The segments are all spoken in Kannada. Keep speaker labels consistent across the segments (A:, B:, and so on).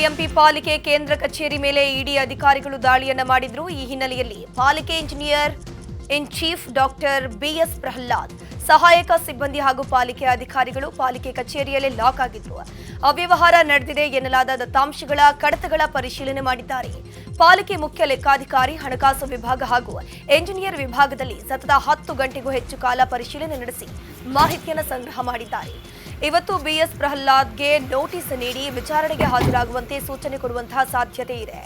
A: ಬಿಬಿಎಂಪಿ ಪಾಲಿಕೆ ಕೇಂದ್ರ ಕಚೇರಿ ಮೇಲೆ ಇಡಿ ಅಧಿಕಾರಿಗಳು ದಾಳಿಯನ್ನ ಮಾಡಿದ್ರು. ಈ ಹಿನ್ನೆಲೆಯಲ್ಲಿ ಪಾಲಿಕೆ engineer in chief doctor BS Prahlad, ಸಹಾಯಕ ಸಿಬ್ಬಂದಿ ಹಾಗೂ ಪಾಲಿಕೆ ಅಧಿಕಾರಿಗಳು ಪಾಲಿಕೆ ಕಚೇರಿಯಲ್ಲಿ ಲಾಕ್ ಆಗಿದ್ರು. ಅವ್ಯವಹಾರ ನಡೆದಿದೆ ಎನ್ನಲಾದ ದತ್ತಾಂಶಗಳ ಕಡತಗಳ ಪರಿಶೀಲನೆ ಮಾಡಿದ್ದಾರೆ. ಪಾಲಿಕೆ ಮುಖ್ಯ ಲೆಕ್ಕಾಧಿಕಾರಿ, ಹಣಕಾಸು ವಿಭಾಗ ಹಾಗೂ ಎಂಜಿನಿಯರ್ ವಿಭಾಗದಲ್ಲಿ ಸತತ 10 ಗಂಟೆಗೂ ಹೆಚ್ಚು ಕಾಲ ಪರಿಶೀಲನೆ ನಡೆಸಿ ಮಾಹಿತಿಯನ್ನು ಸಂಗ್ರಹ ಮಾಡಿದ್ದಾರೆ. ಇವತ್ತು ಬಿಎಸ್ ಪ್ರಹ್ಲಾದ್ಗೆ ನೋಟಿಸ್ ನೀಡಿ ವಿಚಾರಣೆಗೆ ಹಾಜರಾಗುವಂತೆ ಸೂಚನೆ ಕೊಡುವಂತಹ ಸಾಧ್ಯತೆ ಇದೆ.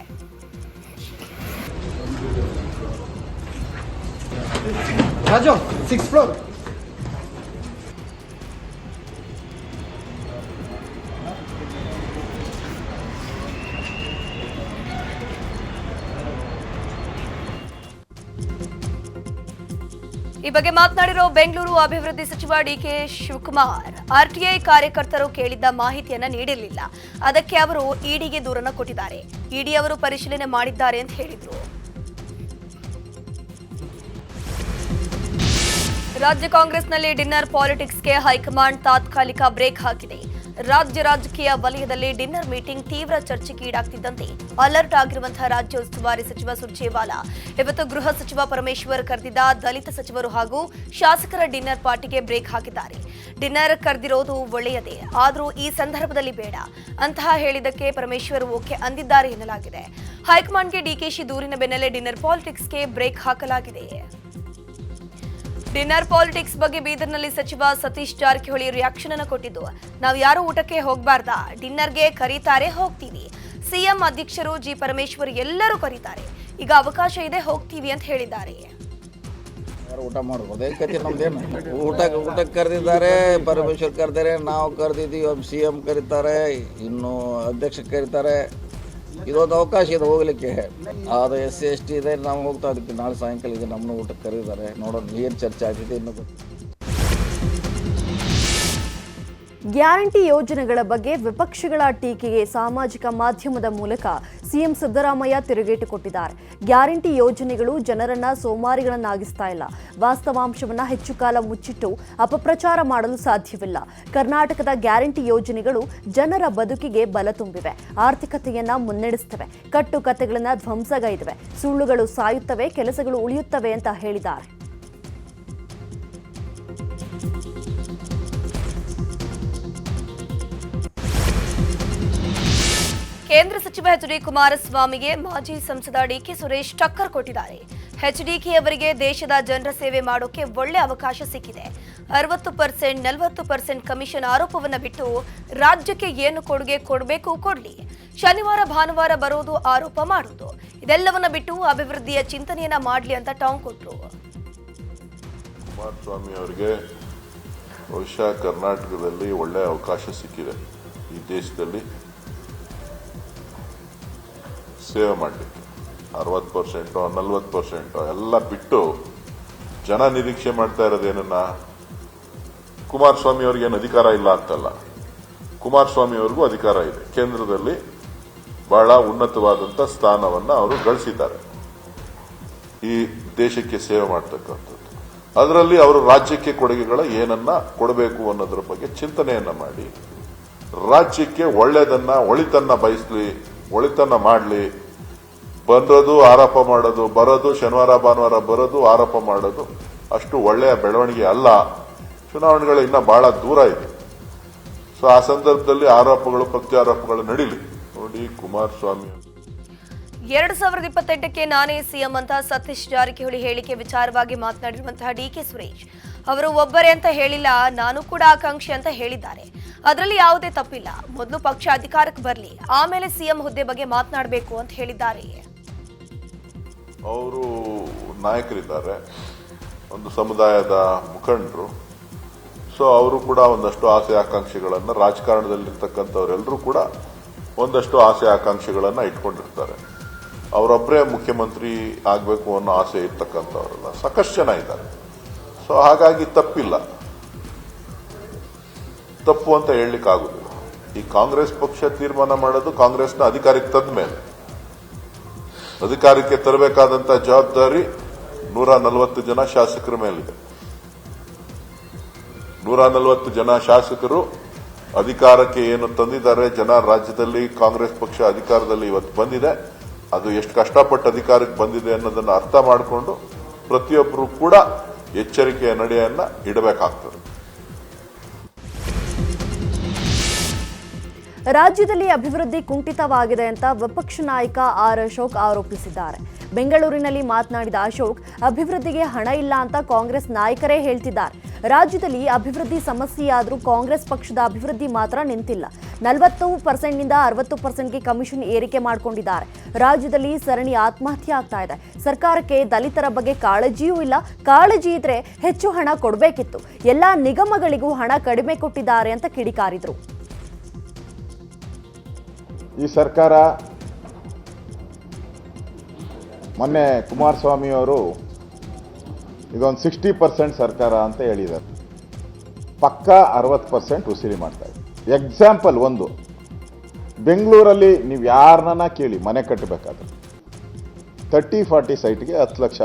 A: ಈ ಬಗ್ಗೆ ಮಾತನಾಡಿರೋ ಬೆಂಗಳೂರು ಅಭಿವೃದ್ಧಿ ಸಚಿವ ಡಿಕೆ ಶಿವಕುಮಾರ್, ಆರ್ಟಿಐ ಕಾರ್ಯಕರ್ತರು ಕೇಳಿದ್ದ ಮಾಹಿತಿಯನ್ನ ನೀಡಿರಲಿಲ್ಲ, ಅದಕ್ಕೆ ಅವರು ಇಡಿಗೆ ದೂರನ್ನ ಕೊಟ್ಟಿದ್ದಾರೆ. ಇಡಿ ಅವರು ಪರಿಶೀಲನೆ ಮಾಡಿದ್ದಾರೆ ಅಂತ ಹೇಳಿದ್ರು. ರಾಜ್ಯ ಕಾಂಗ್ರೆಸ್ನಲ್ಲಿ ಡಿನ್ನರ್ ಪಾಲಿಟಿಕ್ಸ್ಗೆ ಹೈಕಮಾಂಡ್ ತಾತ್ಕಾಲಿಕ ಬ್ರೇಕ್ ಹಾಕಿದೆ. ರಾಜ್ಯ ರಾಜಕೀಯ ವಲಯದಲ್ಲಿ ಡಿನ್ನರ್ ಮೀಟಿಂಗ್ ತೀವ್ರ ಚರ್ಚೆಗೆ ಈಡಾಗ್ತಿದ್ದಂತೆ ಅಲರ್ಟ್ ಆಗಿರುವಂತಹ ರಾಜ್ಯ ಉಸ್ತುವಾರಿ ಸಚಿವ ಸುರ್ಜೇವಾಲಾ ಇವತ್ತು ಗೃಹ ಸಚಿವ ಪರಮೇಶ್ವರ್ ಕರೆದಿದ್ದ ದಲಿತ ಸಚಿವರು ಹಾಗೂ ಶಾಸಕರ ಡಿನ್ನರ್ ಪಾರ್ಟಿಗೆ ಬ್ರೇಕ್ ಹಾಕಿದ್ದಾರೆ. ಡಿನ್ನರ್ ಕರೆದಿರೋದು ಒಳ್ಳೆಯದೇ, ಆದರೂ ಈ ಸಂದರ್ಭದಲ್ಲಿ ಬೇಡ ಅಂತಹ ಹೇಳಿದ್ದಕ್ಕೆ ಪರಮೇಶ್ವರ್ ಓಕೆ ಅಂದಿದ್ದಾರೆ ಎನ್ನಲಾಗಿದೆ. ಹೈಕಮಾಂಡ್ಗೆ ಡಿಕೆಶಿ ದೂರಿನ ಬೆನ್ನಲ್ಲೇ ಡಿನ್ನರ್ ಪಾಲಿಟಿಕ್ಸ್ಗೆ ಬ್ರೇಕ್ ಹಾಕಲಾಗಿದೆ. ಡಿನ್ನರ್ ಪಾಲಿಟಿಕ್ಸ್ ಬಗ್ಗೆ ಬೀದರ್ನಲ್ಲಿ ಸಚಿವ ಸತೀಶ್ ಜಾರಕಿಹೊಳಿ ರಿಯಾಕ್ಷನ್ ಅನ್ನು ಕೊಟ್ಟಿದ್ದು, ನಾವು ಯಾರು ಊಟಕ್ಕೆ ಹೋಗಬಾರ್ದಾ, ಡಿನ್ನರ್ಗೆ ಕರೀತಾರೆ ಹೋಗ್ತೀವಿ, ಸಿಎಂ ಅಧ್ಯಕ್ಷರು ಜಿ ಪರಮೇಶ್ವರ್ ಎಲ್ಲರೂ ಕರೀತಾರೆ, ಈಗ ಅವಕಾಶ ಇದೆ ಹೋಗ್ತೀವಿ ಅಂತ ಹೇಳಿದ್ದಾರೆ.
B: ಊಟ ಮಾಡ್ಬೋದು, ನಮ್ದೇನು ಊಟಕ್ಕೆ ಕರೆದಿದ್ದಾರೆ, ಪರಮೇಶ್ವರ್ ಕರೆದಿದ್ದಾರೆ, ನಾವು ಕರೆದಿದ್ದೀವಿ, ಸಿಎಂ ಕರೀತಾರೆ, ಇನ್ನು ಅಧ್ಯಕ್ಷ ಕರೀತಾರೆ, ಇದೊಂದು ಅವಕಾಶ ಇದೆ ಹೋಗ್ಲಿಕ್ಕೆ. ಅದು SC/ST ಇದೆ, ನಾವು ಹೋಗ್ತಾ ಇದಕ್ಕೆ ನಾಳೆ ಸಾಯಂಕಾಲ ಇದೆ, ನಮ್ಮನ್ನು ಊಟಕ್ಕೆ ಕರೀತಾರೆ, ನೋಡೋಣ ಏನು ಚರ್ಚೆ ಆಗ್ತಿದೆ ಇನ್ನು.
C: ಗ್ಯಾರಂಟಿ ಯೋಜನೆಗಳ ಬಗ್ಗೆ ವಿಪಕ್ಷಗಳ ಟೀಕೆಗೆ ಸಾಮಾಜಿಕ ಮಾಧ್ಯಮದ ಮೂಲಕ ಸಿಎಂ ಸಿದ್ದರಾಮಯ್ಯ ತಿರುಗೇಟು ಕೊಟ್ಟಿದ್ದಾರೆ. ಗ್ಯಾರಂಟಿ ಯೋಜನೆಗಳು ಜನರನ್ನ ಸೋಮಾರಿಗಳನ್ನಾಗಿಸ್ತಾ ಇಲ್ಲ, ವಾಸ್ತವಾಂಶವನ್ನ ಹೆಚ್ಚು ಕಾಲ ಮುಚ್ಚಿಟ್ಟು ಅಪಪ್ರಚಾರ ಮಾಡಲು ಸಾಧ್ಯವಿಲ್ಲ. ಕರ್ನಾಟಕದ ಗ್ಯಾರಂಟಿ ಯೋಜನೆಗಳು ಜನರ ಬದುಕಿಗೆ ಬಲ ತುಂಬಿವೆ, ಆರ್ಥಿಕತೆಯನ್ನ ಮುನ್ನಡೆಸುತ್ತವೆ, ಕಟ್ಟುಕತೆಗಳನ್ನ ಧ್ವಂಸಗೈದಿವೆ, ಸುಳ್ಳುಗಳು ಸಾಯುತ್ತವೆ, ಕೆಲಸಗಳು ಉಳಿಯುತ್ತವೆ ಅಂತ ಹೇಳಿದ್ದಾರೆ.
A: ಕೇಂದ್ರ ಸಚಿವ ಎಚ್.ಡಿ. ಕುಮಾರಸ್ವಾಮಿಗೆ ಮಾಜಿ ಸಂಸದ ಡಿಕೆ ಸುರೇಶ್ ಟಕ್ಕರ್ ಕೊಟ್ಟಿದ್ದಾರೆ. ಎಚ್ಡಿಕೆ ಅವರಿಗೆ ದೇಶದ ಜನರ ಸೇವೆ ಮಾಡೋಕೆ ಒಳ್ಳೆ ಅವಕಾಶ ಸಿಕ್ಕಿದೆ. 60%, 40% ಕಮಿಷನ್ ಆರೋಪವನ್ನು ಬಿಟ್ಟು ರಾಜ್ಯಕ್ಕೆ ಏನು ಕೊಡುಗೆ ಕೊಡಬೇಕು ಕೊಡ್ಲಿ, ಶನಿವಾರ ಭಾನುವಾರ ಬರೋದು ಆರೋಪ ಮಾಡೋದು, ಇದೆಲ್ಲವನ್ನ ಬಿಟ್ಟು ಅಭಿವೃದ್ಧಿಯ ಚಿಂತನೆಯನ್ನ ಮಾಡ್ಲಿ ಅಂತ ಟಾಂಗ್ ಕೊಟ್ರು.
D: ಕುಮಾರಸ್ವಾಮಿ ಅವರಿಗೆ ಬಹುಶಃ ಕರ್ನಾಟಕದಲ್ಲಿ ಒಳ್ಳೆ ಅವಕಾಶ ಸಿಕ್ಕಿದೆ. ಈ ದೇಶದಲ್ಲಿ ಸೇವೆ ಮಾಡಲಿಕ್ಕೆ 60%, 40% ಎಲ್ಲ ಬಿಟ್ಟು ಜನ ನಿರೀಕ್ಷೆ ಮಾಡ್ತಾ ಇರೋದೇನನ್ನ, ಕುಮಾರಸ್ವಾಮಿ ಅವ್ರಿಗೇನು ಅಧಿಕಾರ ಇಲ್ಲ ಅಂತಲ್ಲ, ಕುಮಾರಸ್ವಾಮಿ ಅವ್ರಿಗೂ ಅಧಿಕಾರ ಇದೆ. ಕೇಂದ್ರದಲ್ಲಿ ಬಹಳ ಉನ್ನತವಾದಂಥ ಸ್ಥಾನವನ್ನ ಅವರು ಗಳಿಸಿದ್ದಾರೆ ಈ ದೇಶಕ್ಕೆ ಸೇವೆ ಮಾಡ್ತಕ್ಕಂಥದ್ದು. ಅದರಲ್ಲಿ ಅವರು ರಾಜ್ಯಕ್ಕೆ ಕೊಡುಗೆಗಳ ಏನನ್ನ ಕೊಡಬೇಕು ಅನ್ನೋದ್ರ ಬಗ್ಗೆ ಚಿಂತನೆಯನ್ನ ಮಾಡಿ ರಾಜ್ಯಕ್ಕೆ ಒಳಿತನ್ನ ಬಯಸಲಿ, ಒಳಿತನ್ನ ಮಾಡಲಿ. ಬಂದೋದು ಆರೋಪ ಮಾಡೋದು, ಬರೋದು ಶನಿವಾರ ಭಾನುವಾರ ಬರೋದು ಆರೋಪ ಮಾಡೋದು ಅಷ್ಟು ಒಳ್ಳೆಯ ಬೆಳವಣಿಗೆ ಅಲ್ಲ. ಚುನಾವಣೆಗಳು ಇನ್ನ ಬಹಳ ದೂರ ಇದೆ. ಸೊ ಆ ಸಂದರ್ಭದಲ್ಲಿ ಆರೋಪಗಳು ಪ್ರತ್ಯಾರೋಪಗಳು ನಡೀಲಿ. ನೋಡಿ, ಕುಮಾರಸ್ವಾಮಿ
A: 2028ಕ್ಕೆ ನಾನೇ ಸಿಎಂ ಅಂತ ಸತೀಶ್ ಜಾರಕಿಹೊಳಿ ಹೇಳಿಕೆ ವಿಚಾರವಾಗಿ ಮಾತನಾಡಿರುವಂತಹ ಡಿಕೆ ಸುರೇಶ್ ಅವರು ಒಬ್ಬರೇ ಅಂತ ಹೇಳಿಲ್ಲ, ನಾನು ಕೂಡ ಆಕಾಂಕ್ಷಿ ಅಂತ ಹೇಳಿದ್ದಾರೆ. ಅದರಲ್ಲಿ ಯಾವುದೇ ತಪ್ಪಿಲ್ಲ. ಮೊದಲು ಪಕ್ಷ ಅಧಿಕಾರಕ್ಕೆ ಬರಲಿ, ಆಮೇಲೆ ಸಿಎಂ ಹುದ್ದೆ ಬಗ್ಗೆ ಮಾತನಾಡಬೇಕು ಅಂತ ಹೇಳಿದ್ದಾರೆ.
D: ಅವರು ನಾಯಕರಿದ್ದಾರೆ, ಒಂದು ಸಮುದಾಯದ ಮುಖಂಡರು. ಸೊ ಅವರು ಕೂಡ ಒಂದಷ್ಟು ಆಸೆ ಆಕಾಂಕ್ಷೆಗಳನ್ನ, ರಾಜಕಾರಣದಲ್ಲಿರ್ತಕ್ಕಂಥವರೆಲ್ಲರೂ ಕೂಡ ಒಂದಷ್ಟು ಆಸೆ ಆಕಾಂಕ್ಷೆಗಳನ್ನ ಇಟ್ಕೊಂಡಿರ್ತಾರೆ. ಅವರೊಬ್ಬರೇ ಮುಖ್ಯಮಂತ್ರಿ ಆಗಬೇಕು ಅನ್ನೋ ಆಸೆ ಇರ್ತಕ್ಕಂಥವರೆಲ್ಲ ಸಾಕಷ್ಟು ಜನ ಇದ್ದಾರೆ. ಸೊ ಹಾಗಾಗಿ ತಪ್ಪಿಲ್ಲ, ತಪ್ಪು ಅಂತ ಹೇಳಲಿಕ್ಕೆ ಆಗುದಿಲ್ಲ. ಈ ಕಾಂಗ್ರೆಸ್ ಪಕ್ಷ ತೀರ್ಮಾನ ಮಾಡೋದು ಕಾಂಗ್ರೆಸ್ನ ಅಧಿಕಾರಕ್ಕೆ ತಂದ ಮೇಲೆ. ಅಧಿಕಾರಕ್ಕೆ ತರಬೇಕಾದಂತ ಜವಾಬ್ದಾರಿ 140 ಜನ ಶಾಸಕರ ಮೇಲಿದೆ. 140 ಜನ ಶಾಸಕರು ಅಧಿಕಾರಕ್ಕೆ ಏನು ತಂದಿದ್ದಾರೆ ಜನ, ರಾಜ್ಯದಲ್ಲಿ ಕಾಂಗ್ರೆಸ್ ಪಕ್ಷ ಅಧಿಕಾರದಲ್ಲಿ ಇವತ್ತು ಬಂದಿದೆ, ಅದು ಎಷ್ಟು ಕಷ್ಟಪಟ್ಟು ಅಧಿಕಾರಕ್ಕೆ ಬಂದಿದೆ ಅನ್ನೋದನ್ನ ಅರ್ಥ ಮಾಡಿಕೊಂಡು ಪ್ರತಿಯೊಬ್ಬರು ಕೂಡ ಎಚ್ಚರಿಕೆಯ ನಡೆಯನ್ನ ಇಡಬೇಕಾಗ್ತದೆ.
C: ರಾಜ್ಯದಲ್ಲಿ ಅಭಿವೃದ್ಧಿ ಕುಂಠಿತವಾಗಿದೆ ಅಂತ ವಿಪಕ್ಷ ನಾಯಕ ಆರ್ ಅಶೋಕ್ ಆರೋಪಿಸಿದ್ದಾರೆ. ಬೆಂಗಳೂರಿನಲ್ಲಿ ಮಾತನಾಡಿದ ಅಶೋಕ್, ಅಭಿವೃದ್ಧಿಗೆ ಹಣ ಇಲ್ಲ ಅಂತ ಕಾಂಗ್ರೆಸ್ ನಾಯಕರೇ ಹೇಳ್ತಿದ್ದಾರೆ. ರಾಜ್ಯದಲ್ಲಿ ಅಭಿವೃದ್ಧಿ ಸಮಸ್ಯೆಯಾದರೂ ಕಾಂಗ್ರೆಸ್ ಪಕ್ಷದ ಅಭಿವೃದ್ಧಿ ಮಾತ್ರ ನಿಂತಿಲ್ಲ. 40%ನಿಂದ 60%ಗೆ ಕಮಿಷನ್ ಏರಿಕೆ ಮಾಡಿಕೊಂಡಿದ್ದಾರೆ. ರಾಜ್ಯದಲ್ಲಿ ಸರಣಿ ಆತ್ಮಹತ್ಯೆ ಆಗ್ತಾ ಇದೆ. ಸರ್ಕಾರಕ್ಕೆ ದಲಿತರ ಬಗ್ಗೆ ಕಾಳಜಿಯೂ ಇಲ್ಲ. ಕಾಳಜಿ ಇದ್ರೆ ಹೆಚ್ಚು ಹಣ ಕೊಡಬೇಕಿತ್ತು. ಎಲ್ಲಾ ನಿಗಮಗಳಿಗೂ ಹಣ ಕಡಿಮೆ ಕೊಟ್ಟಿದ್ದಾರೆ ಅಂತ ಕಿಡಿಕಾರಿದ್ರು.
E: ಈ ಸರ್ಕಾರ ಮೊನ್ನೆ ಕುಮಾರಸ್ವಾಮಿ ಅವರು ಇದೊಂದು 60% ಸರ್ಕಾರ ಅಂತ ಹೇಳಿದ್ದಾರೆ. ಪಕ್ಕಾ 60% ವಸೂಲಿ ಮಾಡ್ತಾ ಇದೆ. ಎಕ್ಸಾಂಪಲ್ ಒಂದು, ಬೆಂಗಳೂರಲ್ಲಿ ನೀವು ಯಾರನ್ನ ಕೇಳಿ ಮನೆ ಕಟ್ಟಬೇಕಾದ್ರೆ 30-40 ಸೈಟ್ಗೆ 10 ಲಕ್ಷ,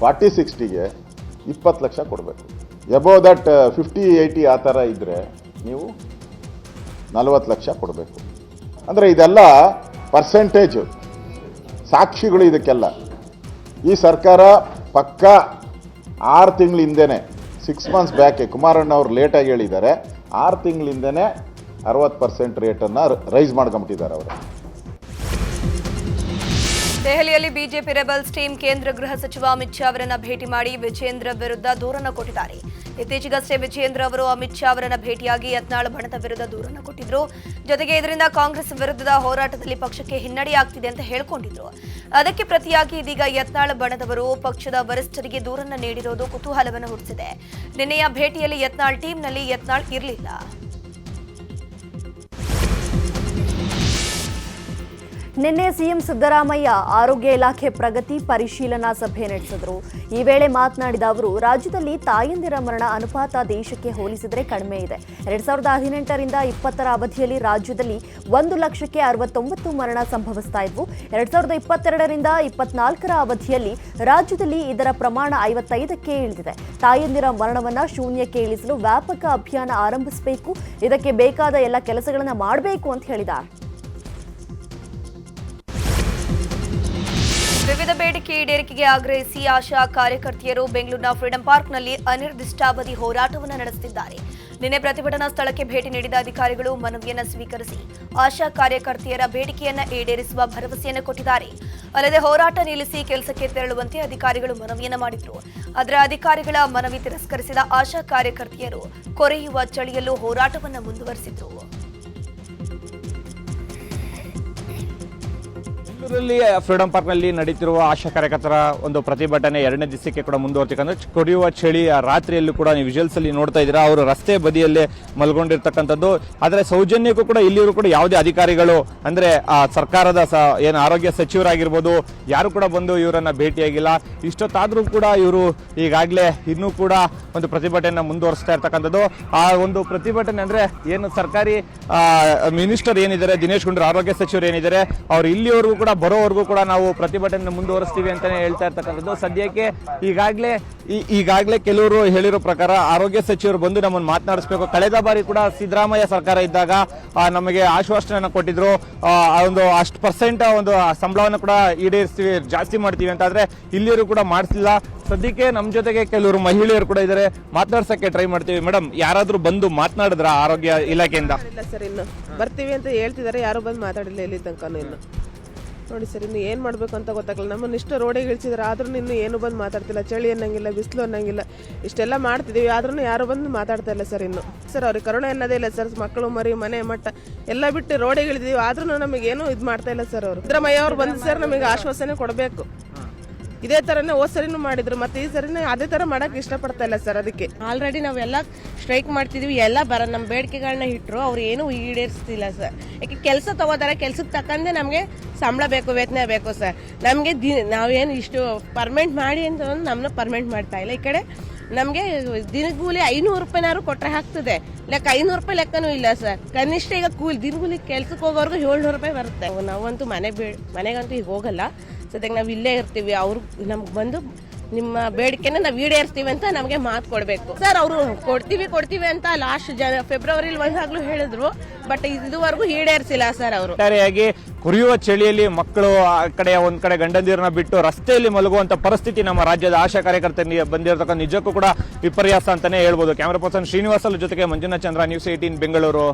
E: 40-60ಗೆ 20 ಲಕ್ಷ ಕೊಡಬೇಕು. ಎಬೋ ದಟ್ 50-80 ಆ ಥರ ಇದ್ದರೆ ನೀವು 40 ಲಕ್ಷ ಕೊಡಬೇಕು. ಅಂದರೆ ಇದೆಲ್ಲ ಪರ್ಸೆಂಟೇಜು, ಸಾಕ್ಷಿಗಳು ಇದಕ್ಕೆಲ್ಲ. ಈ ಸರ್ಕಾರ ಪಕ್ಕ 6 ತಿಂಗಳ ಹಿಂದೆನೇ, 6 ಮಂತ್ಸ್ ಬ್ಯಾಕೆ ಕುಮಾರಣ್ಣ ಅವರು ಲೇಟಾಗಿ ಹೇಳಿದ್ದಾರೆ, 6 ತಿಂಗಳ ಹಿಂದೆನೇ 60% ರೇಟನ್ನು ರೈಸ್ ಮಾಡ್ಕೊಂಬಿಟ್ಟಿದ್ದಾರೆ ಅವರು.
A: ದೆಹಲಿಯಲ್ಲಿ ಬಿಜೆಪಿ ರೆಬಲ್ಸ್ ಟೀಮ್ ಕೇಂದ್ರ ಗೃಹ ಸಚಿವ ಅಮಿತ್ ಶಾ ಅವರನ್ನ ಭೇಟಿ ಮಾಡಿ ವಿಜೇಂದ್ರ ವಿರುದ್ಧ ದೂರನ್ನು ಕೊಟ್ಟಿದ್ದಾರೆ. ಇತ್ತೀಚೆಗಷ್ಟೇ ವಿಜೇಂದ್ರ ಅವರು ಅಮಿತ್ ಶಾ ಅವರನ್ನ ಭೇಟಿಯಾಗಿ ಯತ್ನಾಳ್ ಬಣದ ವಿರುದ್ಧ ದೂರನ್ನು ಕೊಟ್ಟಿದ್ರು. ಜೊತೆಗೆ ಇದರಿಂದ ಕಾಂಗ್ರೆಸ್ ವಿರುದ್ಧದ ಹೋರಾಟದಲ್ಲಿ ಪಕ್ಷಕ್ಕೆ ಹಿನ್ನಡೆಯಾಗ್ತಿದೆ ಅಂತ ಹೇಳಿಕೊಂಡಿದ್ರು. ಅದಕ್ಕೆ ಪ್ರತಿಯಾಗಿ ಇದೀಗ ಯತ್ನಾಳ್ ಬಣದವರು ಪಕ್ಷದ ವರಿಷ್ಠರಿಗೆ ದೂರನ್ನು ನೀಡಿರೋದು ಕುತೂಹಲವನ್ನು ಹುಟ್ಟಿಸಿದೆ. ನಿನ್ನೆಯ ಭೇಟಿಯಲ್ಲಿ ಯತ್ನಾಳ್ ಟೀಮ್ನಲ್ಲಿ ಯತ್ನಾಳ್ ಇರಲಿಲ್ಲ.
C: ನಿನ್ನೆ ಸಿಎಂ ಸಿದ್ದರಾಮಯ್ಯ ಆರೋಗ್ಯ ಇಲಾಖೆ ಪ್ರಗತಿ ಪರಿಶೀಲನಾ ಸಭೆ ನಡೆಸಿದರು. ಈ ವೇಳೆ ಮಾತನಾಡಿದ ಅವರು, ರಾಜ್ಯದಲ್ಲಿ ತಾಯಂದಿರ ಮರಣ ಅನುಪಾತ ದೇಶಕ್ಕೆ ಹೋಲಿಸಿದರೆ ಕಡಿಮೆ ಇದೆ. 2018ರಿಂದ 2020ರ ಅವಧಿಯಲ್ಲಿ ರಾಜ್ಯದಲ್ಲಿ 1,69,000 ಮರಣ ಸಂಭವಿಸ್ತಾ ಇದ್ವು. 2022ರಿಂದ 24ರ ಅವಧಿಯಲ್ಲಿ ರಾಜ್ಯದಲ್ಲಿ ಇದರ ಪ್ರಮಾಣ 55ಕ್ಕೆ ಇಳಿದಿದೆ. ತಾಯಂದಿರ ಮರಣವನ್ನು ಶೂನ್ಯಕ್ಕೆ ಇಳಿಸಲು ವ್ಯಾಪಕ ಅಭಿಯಾನ ಆರಂಭಿಸಬೇಕು. ಇದಕ್ಕೆ ಬೇಕಾದ ಎಲ್ಲ ಕೆಲಸಗಳನ್ನು ಮಾಡಬೇಕು ಅಂತ ಹೇಳಿದ್ದಾರೆ.
A: ವಿವಿಧ ಬೇಡಿಕೆ ಈಡೇರಿಕೆಗೆ ಆಗ್ರಹಿಸಿ ಆಶಾ ಕಾರ್ಯಕರ್ತೆಯರು ಬೆಂಗಳೂರಿನ ಫ್ರೀಡಂ ಪಾರ್ಕ್ನಲ್ಲಿ ಅನಿರ್ದಿಷ್ಟಾವಧಿ ಹೋರಾಟವನ್ನು ನಡೆಸುತ್ತಿದ್ದಾರೆ. ನಿನ್ನೆ ಪ್ರತಿಭಟನಾ ಸ್ಥಳಕ್ಕೆ ಭೇಟಿ ನೀಡಿದ ಅಧಿಕಾರಿಗಳು ಮನವಿಯನ್ನು ಸ್ವೀಕರಿಸಿ ಆಶಾ ಕಾರ್ಯಕರ್ತೆಯರ ಬೇಡಿಕೆಯನ್ನು ಈಡೇರಿಸುವ ಭರವಸೆಯನ್ನು ಕೊಟ್ಟಿದ್ದಾರೆ. ಅಲ್ಲದೆ ಹೋರಾಟ ನಿಲ್ಲಿಸಿ ಕೆಲಸಕ್ಕೆ ತೆರಳುವಂತೆ ಅಧಿಕಾರಿಗಳು ಮನವಿಯನ್ನು ಮಾಡಿದರು. ಆದರೆ ಅಧಿಕಾರಿಗಳ ಮನವಿ ತಿರಸ್ಕರಿಸಿದ ಆಶಾ ಕಾರ್ಯಕರ್ತೆಯರು ಕೊರೆಯುವ ಚಳಿಯಲ್ಲೂ ಹೋರಾಟವನ್ನು ಮುಂದುವರೆಸಿದರು.
F: ಬೆಂಗಳೂರಲ್ಲಿ ಫ್ರೀಡಂ ಪಾರ್ಕ್ನಲ್ಲಿ ನಡೀತಿರುವ ಆಶಾ ಕಾರ್ಯಕರ್ತರ ಒಂದು ಪ್ರತಿಭಟನೆ 2ನೇ ದಿವಸಕ್ಕೆ ಕೂಡ ಮುಂದುವರ್ತಿಕಂದ್ರೆ ಕೊಡಿಯುವ ಚಳಿ ರಾತ್ರಿಯಲ್ಲೂ ಕೂಡ ನೀವು ವಿಜುವಲ್ಸ್ ಅಲ್ಲಿ ನೋಡ್ತಾ ಇದ್ದೀರಾ. ಅವರು ರಸ್ತೆ ಬದಿಯಲ್ಲೇ ಮಲ್ಕೊಂಡಿರ್ತಕ್ಕಂಥದ್ದು. ಆದರೆ ಸೌಜನ್ಯಕ್ಕೂ ಕೂಡ ಇಲ್ಲಿಯವರು ಕೂಡ ಯಾವುದೇ ಅಧಿಕಾರಿಗಳು ಅಂದ್ರೆ ಸರ್ಕಾರದ ಏನು ಆರೋಗ್ಯ ಸಚಿವರಾಗಿರ್ಬೋದು ಯಾರು ಕೂಡ ಬಂದು ಇವರನ್ನ ಭೇಟಿಯಾಗಿಲ್ಲ. ಇಷ್ಟೊತ್ತಾದ್ರೂ ಕೂಡ ಇವರು ಈಗಾಗಲೇ ಇನ್ನೂ ಕೂಡ ಒಂದು ಪ್ರತಿಭಟನೆಯನ್ನು ಮುಂದುವರಿಸ್ತಾ ಇರ್ತಕ್ಕಂಥದ್ದು. ಆ ಒಂದು ಪ್ರತಿಭಟನೆ ಅಂದ್ರೆ ಏನು ಸರ್ಕಾರಿ ಮಿನಿಸ್ಟರ್ ಏನಿದ್ದಾರೆ, ದಿನೇಶ್ ಗುಂಡೂರಾವ್ ಆರೋಗ್ಯ ಸಚಿವರು ಏನಿದ್ದಾರೆ, ಅವ್ರು ಇಲ್ಲಿವರೆಗೂ ಕೂಡ ಬರೋವರೆಗೂ ಕೂಡ ನಾವು ಪ್ರತಿಭಟನೆ ಮುಂದುವರಿಸ್ತೀವಿ ಅಂತಾನೆ ಹೇಳ್ತಾ ಇರ್ತಕ್ಕಂಥದ್ದು. ಸದ್ಯಕ್ಕೆ ಈಗಾಗಲೇ ಕೆಲವರು ಹೇಳಿರೋ ಪ್ರಕಾರ ಆರೋಗ್ಯ ಸಚಿವರು ಬಂದು ನಮ್ಮನ್ನು ಮಾತನಾಡಿಸಬೇಕು. ಕಳೆದ ಬಾರಿ ಕೂಡ ಸಿದ್ದರಾಮಯ್ಯ ಸರ್ಕಾರ ಇದ್ದಾಗ ನಮಗೆ ಆಶ್ವಾಸನೆಯನ್ನು ಕೊಟ್ಟಿದ್ರು, ಒಂದು ಅಷ್ಟು % ಒಂದು ಸಂಬಳವನ್ನು ಕೂಡ ಈಡೇರಿಸ್ತೀವಿ, ಜಾಸ್ತಿ ಮಾಡ್ತೀವಿ ಅಂತ. ಆದ್ರೆ ಇಲ್ಲಿಯವರು ಕೂಡ ಮಾಡಿಸಿಲ್ಲ. ಸದ್ಯಕ್ಕೆ ನಮ್ಮ ಜೊತೆಗೆ ಕೆಲವರು ಮಹಿಳೆಯರು ಕೂಡ ಇದ್ದಾರೆ, ಮಾತನಾಡ್ಸಕ್ಕೆ ಟ್ರೈ ಮಾಡ್ತೀವಿ. ಮೇಡಮ್, ಯಾರಾದ್ರೂ ಬಂದು ಮಾತನಾಡಿದ್ರ ಆರೋಗ್ಯ ಇಲಾಖೆಯಿಂದ?
G: ಇಲ್ಲ ಸರ್, ಇನ್ನು ಬರ್ತೀವಿ ಅಂತ ಹೇಳ್ತಿದ್ದಾರೆ, ಯಾರು ಬಂದು ಮಾತಾಡಿಲ್ಲ ಇಲ್ಲಿ ತನಕ. ಇನ್ನು ನೋಡಿ ಸರ್, ಇನ್ನು ಏನು ಮಾಡಬೇಕು ಅಂತ ಗೊತ್ತಾಗಲ್ಲ. ನಮ್ಮನ್ನು ಇಷ್ಟು ರೋಡಿಗೆ ಇಳಿಸಿದ್ರೆ ಆದ್ರೂ ಇನ್ನು ಏನು ಬಂದು ಮಾತಾಡ್ತಿಲ್ಲ. ಚಳಿ ಅನ್ನಂಗಿಲ್ಲ, ಬಿಸಿಲು ಅನ್ನಂಗಿಲ್ಲ, ಇಷ್ಟೆಲ್ಲ ಮಾಡ್ತಿದ್ದೀವಿ, ಆದ್ರೂ ಯಾರು ಬಂದು ಮಾತಾಡ್ತಾ ಇಲ್ಲ ಸರ್. ಇನ್ನು ಸರ್ ಅವ್ರಿಗೆ ಕರುಣೆ ಅನ್ನೋದೇ ಇಲ್ಲ ಸರ್. ಮಕ್ಕಳು ಮರಿ ಮನೆ ಮಟ್ಟ ಎಲ್ಲ ಬಿಟ್ಟು ರೋಡಿಗೆ ಇಳಿದೀವಿ, ಆದ್ರೂ ನಮಗೇನು ಇದು ಮಾಡ್ತಾ ಇಲ್ಲ ಸರ್. ಅವರು ಸಿದ್ದರಾಮಯ್ಯ ಅವ್ರು ಬಂದು ಸರ್ ನಮಗೆ ಆಶ್ವಾಸನೆ ಕೊಡಬೇಕು. ಇದೇ ಥರನೇ ಹೋದ ಸರಿನೂ ಮಾಡಿದ್ರು, ಮತ್ತೆ ಈ ಸರಿನೇ ಅದೇ ಥರ ಮಾಡೋಕ್ಕೆ ಇಷ್ಟಪಡ್ತಾ ಇಲ್ಲ ಸರ್. ಅದಕ್ಕೆ
H: ಆಲ್ರೆಡಿ ನಾವೆಲ್ಲ ಸ್ಟ್ರೈಕ್ ಮಾಡ್ತಿದ್ವಿ, ಎಲ್ಲ ನಮ್ಮ ಬೇಡಿಕೆಗಳನ್ನ ಇಟ್ಟರು, ಅವ್ರು ಏನೂ ಈಡೇರಿಸ್ತಿಲ್ಲ ಸರ್. ಯಾಕೆ ಕೆಲಸ ತಗೋತಾರೆ, ಕೆಲ್ಸಕ್ಕೆ ತಕ್ಕಂತೆ ನಮಗೆ ಸಂಬಳ ಬೇಕು, ವೇತನ ಬೇಕು ಸರ್. ನಮಗೆ ನಾವೇನು ಇಷ್ಟು ಪರ್ಮೆಂಟ್ ಮಾಡಿ ಅಂತ ನಮ್ಮನ್ನ ಪರ್ಮೆಂಟ್ ಮಾಡ್ತಾ ಇಲ್ಲ. ಈ ಕಡೆ ನಮಗೆ ದಿನಗೂಲಿ 500 ರೂಪಾಯಿನಾದ್ರು ಕೊಟ್ಟರೆ ಆಗ್ತದೆ, ಲೆಕ್ಕ 500 ರೂಪಾಯಿ ಲೆಕ್ಕನೂ ಇಲ್ಲ ಸರ್. ಕನಿಷ್ಠ ಈಗ ದಿನಗೂಲಿ ಕೆಲ್ಸಕ್ಕೆ ಹೋಗೋರ್ಗು 700 ರೂಪಾಯಿ ಬರುತ್ತೆ. ನಾವಂತೂ ಮನೆಗಂತೂ ಈಗ ಹೋಗಲ್ಲ, ಸದ್ಯಕ್ಕೆ ನಾವು ಇಲ್ಲೇ ಇರ್ತೀವಿ. ಅವ್ರು ನಮ್ಗೆ ಬಂದು ನಿಮ್ಮ ಬೇಡಿಕೆನ ನಾವು ಈಡೇರಿಸ್ತೀವಿ ಅಂತ ನಮಗೆ ಮಾತು ಕೊಡಬೇಕು ಸರ್. ಅವರು ಕೊಡ್ತೀವಿ ಅಂತ ಲಾಸ್ಟ್ ಫೆಬ್ರವರಿಲಿ ಒಂದಾಗ್ಲೂ ಹೇಳಿದ್ರು, ಬಟ್ ಇದುವರೆಗೂ ಈಡೇರಿಸಿಲ್ಲ ಸರ್ ಅವರು.
F: ಒಟ್ಟಾರೆಯಾಗಿ ಕುರಿಯುವ ಚಳಿಯಲ್ಲಿ ಮಕ್ಕಳು ಆ ಕಡೆ ಒಂದ್ ಕಡೆ ಗಂಡಂದಿರನ್ನ ಬಿಟ್ಟು ರಸ್ತೆಯಲ್ಲಿ ಮಲಗುವಂತ ಪರಿಸ್ಥಿತಿ ನಮ್ಮ ರಾಜ್ಯದ ಆಶಾ ಕಾರ್ಯಕರ್ತರಿಗೆ ಬಂದಿರತಕ್ಕ ನಿಜಕ್ಕೂ ಕೂಡ ವಿಪರ್ಯಾಸ ಅಂತಾನೆ ಹೇಳ್ಬೋದು. ಕ್ಯಾಮರಾ ಪರ್ಸನ್ ಶ್ರೀನಿವಾಸಲ್ ಜೊತೆಗೆ ಮಂಜುನಾಥ್ ಚಂದ್ರ, ನ್ಯೂಸ್ 18 ಬೆಂಗಳೂರು.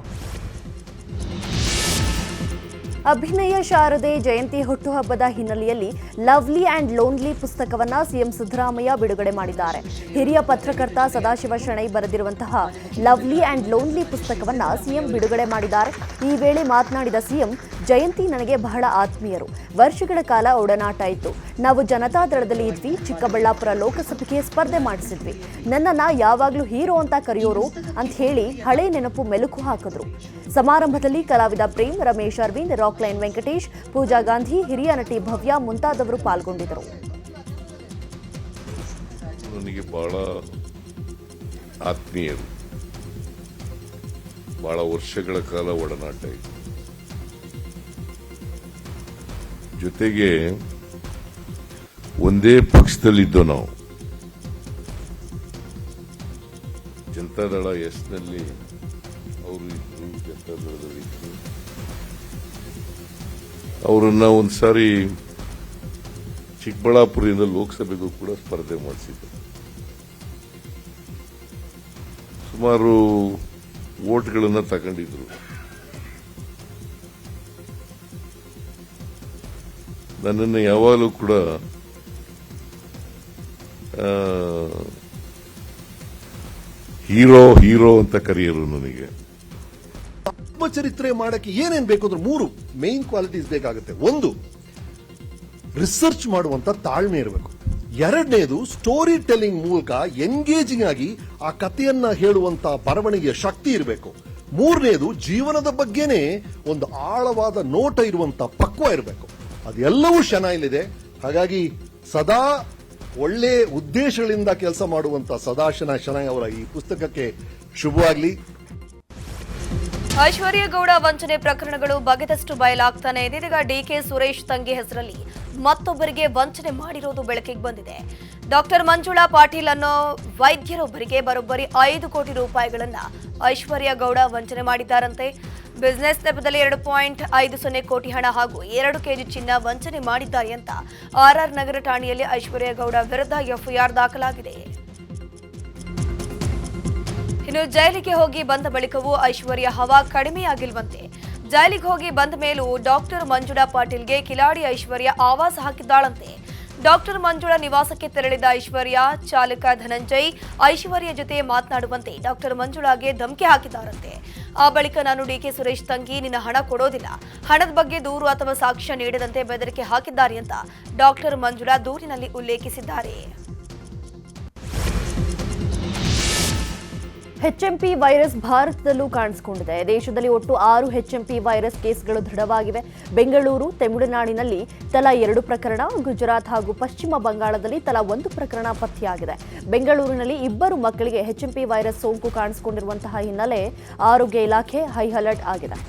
C: ಅಭಿನಯ ಶಾರದೆ ಜಯಂತಿ ಹುಟ್ಟುಹಬ್ಬದ ಹಿನ್ನೆಲೆಯಲ್ಲಿ ಲವ್ಲಿ ಆ್ಯಂಡ್ ಲೋನ್ಲಿ ಪುಸ್ತಕವನ್ನ ಸಿಎಂ ಸಿದ್ದರಾಮಯ್ಯ ಬಿಡುಗಡೆ ಮಾಡಿದ್ದಾರೆ. ಹಿರಿಯ ಪತ್ರಕರ್ತ ಸದಾಶಿವ ಶೆಣೈ ಬರೆದಿರುವಂತಹ ಲವ್ಲಿ ಆ್ಯಂಡ್ ಲೋನ್ಲಿ ಪುಸ್ತಕವನ್ನ ಸಿಎಂ ಬಿಡುಗಡೆ ಮಾಡಿದ್ದಾರೆ. ಈ ವೇಳೆ ಮಾತನಾಡಿದ ಸಿಎಂ, ಜಯಂತಿ ನನಗೆ ಬಹಳ ಆತ್ಮೀಯರು. ವರ್ಷಗಳ ಕಾಲ ಒಡನಾಟ ಇತ್ತು. ನಾವು ಜನತಾದಳದಲ್ಲಿ ಇದ್ವಿ. ಚಿಕ್ಕಬಳ್ಳಾಪುರ ಲೋಕಸಭೆಗೆ ಸ್ಪರ್ಧೆ ಮಾಡಿಸಿದ್ವಿ. ನನ್ನನ್ನ ಯಾವಾಗ್ಲೂ ಹೀರೋ ಅಂತ ಕರೆಯೋರು ಅಂತ ಹೇಳಿ ಹಳೆ ನೆನಪು ಮೆಲುಕು ಹಾಕಿದ್ರು. ಸಮಾರಂಭದಲ್ಲಿ ಕಲಾವಿದ ಪ್ರೇಮ್, ರಮೇಶ್ ಅರವಿಂದ್, ರಾಕ್ಲೈನ್ ವೆಂಕಟೇಶ್, ಪೂಜಾ ಗಾಂಧಿ, ಹಿರಿಯ ನಟಿ ಭವ್ಯ ಮುಂತಾದವರು ಪಾಲ್ಗೊಂಡಿದ್ದರು.
I: ನನಗೆ ಬಹಳ ಆತ್ಮೀಯರು, ಬಹಳ ವರ್ಷಗಳ ಕಾಲ ಒಡನಾಟ ಇದೆ. ಜೊತೆಗೆ ಒಂದೇ ಪಕ್ಷದಲ್ಲಿದ್ದೋ ನಾವು. ಜನತಾದಳ ಎಸ್ನಲ್ಲಿ ಅವರು ಇದ್ರು, ಜನತಾದಳದಲ್ಲಿ ಇದ್ರು. ಅವರನ್ನ ಒಂದ್ಸಾರಿ ಚಿಕ್ಕಬಳ್ಳಾಪುರದಿಂದ ಲೋಕಸಭೆಗೂ ಕೂಡ ಸ್ಪರ್ಧೆ ಮಾಡಿಸಿದ್ರು. ಸುಮಾರು ವೋಟ್ಗಳನ್ನ ತಗೊಂಡಿದ್ರು. ನನ್ನನ್ನು ಯಾವಾಗಲೂ ಕೂಡ ಹೀರೋ ಅಂತ ಕರೆಯರು ನನಗೆ.
J: ಆತ್ಮಚರಿತ್ರೆ ಮಾಡಕ್ಕೆ ಏನೇನ್ ಬೇಕು ಅಂದ್ರೆ 3 ಮೇನ್ ಕ್ವಾಲಿಟೀಸ್ ಬೇಕಾಗುತ್ತೆ. ಒಂದು, ರಿಸರ್ಚ್ ಮಾಡುವಂತ ತಾಳ್ಮೆ ಇರಬೇಕು. ಎರಡನೇದು, ಸ್ಟೋರಿ ಟೆಲ್ಲಿಂಗ್ ಮೂಲಕ ಎಂಗೇಜಿಂಗ್ ಆಗಿ ಆ ಕಥೆಯನ್ನ ಹೇಳುವಂತ ಬರವಣಿಗೆಯ ಶಕ್ತಿ ಇರಬೇಕು. ಮೂರನೇದು, ಜೀವನದ ಬಗ್ಗೆನೇ ಒಂದು ಆಳವಾದ ನೋಟ ಇರುವಂತ ಪಕ್ವ ಇರಬೇಕು. ಅದೆಲ್ಲವೂ ಶೆಣೈಲಿದೆ. ಹಾಗಾಗಿ ಸದಾ ಒಳ್ಳೆ ಉದ್ದೇಶಗಳಿಂದ ಕೆಲಸ ಮಾಡುವಂತ ಸದಾಶನ ಶೆಣೈ ಅವರ ಈ ಪುಸ್ತಕಕ್ಕೆ ಶುಭವಾಗಲಿ.
A: ಐಶ್ವರ್ಯ ಗೌಡ ವಂಚನೆ ಪ್ರಕರಣಗಳು ಬಗೆದಷ್ಟು ಬಯಲಾಗ್ತಾನೆ ಇದೆ. ಇದೀಗ ಡಿಕೆ ಸುರೇಶ್ ತಂಗಿ ಹೆಸರಲ್ಲಿ ಮತ್ತೊಬ್ಬರಿಗೆ ವಂಚನೆ ಮಾಡಿರೋದು ಬೆಳಕಿಗೆ ಬಂದಿದೆ. ಡಾಕ್ಟರ್ ಮಂಜುಳಾ ಪಾಟೀಲ್ ಅನ್ನೋ ವೈದ್ಯರೊಬ್ಬರಿಗೆ ಬರೋಬ್ಬರಿ 5 ಕೋಟಿ ರೂಪಾಯಿಗಳನ್ನ ಐಶ್ವರ್ಯ ಗೌಡ ವಂಚನೆ ಮಾಡಿದ್ದಾರಂತೆ. ಬಿಸಿನೆಸ್ ನೆಪದಲ್ಲಿ 2.50 ಕೋಟಿ ಹಣ ಹಾಗೂ 2 ಕೆಜಿ ಚಿನ್ನ ವಂಚನೆ ಮಾಡಿದ್ದಾರೆ ಅಂತ ಆರ್ಆರ್ ನಗರ ಠಾಣೆಯಲ್ಲಿ ಐಶ್ವರ್ಯ ಗೌಡ ವಿರುದ್ಧ ಎಫ್ಐಆರ್ ದಾಖಲಾಗಿದೆ. ಇನ್ನು ಜೈಲಿಗೆ ಹೋಗಿ ಬಂದ ಬಳಿಕವೂ ಐಶ್ವರ್ಯ ಹವಾ ಕಡಿಮೆಯಾಗಿಲ್ವಂತೆ. ಜೈಲಿಗೆ ಹೋಗಿ ಬಂದ ಮೇಲೂ ಡಾಕ್ಟರ್ ಮಂಜುಳಾ ಪಾಟೀಲ್ಗೆ ಕಿಲಾಡಿ ಐಶ್ವರ್ಯ ಆವಾಸ ಹಾಕಿದ್ದಾಳಂತೆ. ಡಾಕ್ಟರ್ ಮಂಜುಳಾ ನಿವಾಸಕ್ಕೆ ತೆರಳಿದ ಐಶ್ವರ್ಯ ಚಾಲಕ ಧನಂಜಯ್ ಐಶ್ವರ್ಯ ಜೊತೆ ಮಾತನಾಡುವಂತೆ ಡಾಕ್ಟರ್ ಮಂಜುಳಾಗೆ ಧಮಕಿ ಹಾಕಿದ್ದಾರಂತೆ. ಆ ಬಳಿಕ ನಾನು ಡಿಕೆ ಸುರೇಶ್ ತಂಗಿ ನಿನ್ನ ಹಣ ಕೊಡೋದಿಲ್ಲ, ಹಣದ ಬಗ್ಗೆ ದೂರು ಅಥವಾ ಸಾಕ್ಷ್ಯ ನೀಡದಂತೆ ಬೆದರಿಕೆ ಹಾಕಿದ್ದಾರೆ ಅಂತ ಡಾಕ್ಟರ್ ಮಂಜುಳಾ ದೂರಿನಲ್ಲಿ ಉಲ್ಲೇಖಿಸಿದ್ದಾರೆ.
C: ಎಚ್ಎಂಪಿ ವೈರಸ್ ಭಾರತದಲ್ಲೂ ಕಾಣಿಸಿಕೊಂಡಿದೆ. ದೇಶದಲ್ಲಿ ಒಟ್ಟು 6 ಎಚ್ಎಂಪಿ ವೈರಸ್ ಕೇಸ್ಗಳು ದೃಢವಾಗಿವೆ. ಬೆಂಗಳೂರು, ತಮಿಳುನಾಡಿನಲ್ಲಿ ತಲಾ 2 ಪ್ರಕರಣ, ಗುಜರಾತ್ ಹಾಗೂ ಪಶ್ಚಿಮ ಬಂಗಾಳದಲ್ಲಿ ತಲಾ 1 ಪ್ರಕರಣ ಪತ್ತೆಯಾಗಿದೆ. ಬೆಂಗಳೂರಿನಲ್ಲಿ 2 ಮಕ್ಕಳಿಗೆ ಎಚ್ಎಂಪಿ ವೈರಸ್ ಸೋಂಕು ಕಾಣಿಸಿಕೊಂಡಿರುವಂತಹ ಹಿನ್ನೆಲೆ ಆರೋಗ್ಯ ಇಲಾಖೆ ಹೈ ಅಲರ್ಟ್ ಆಗಿದೆ.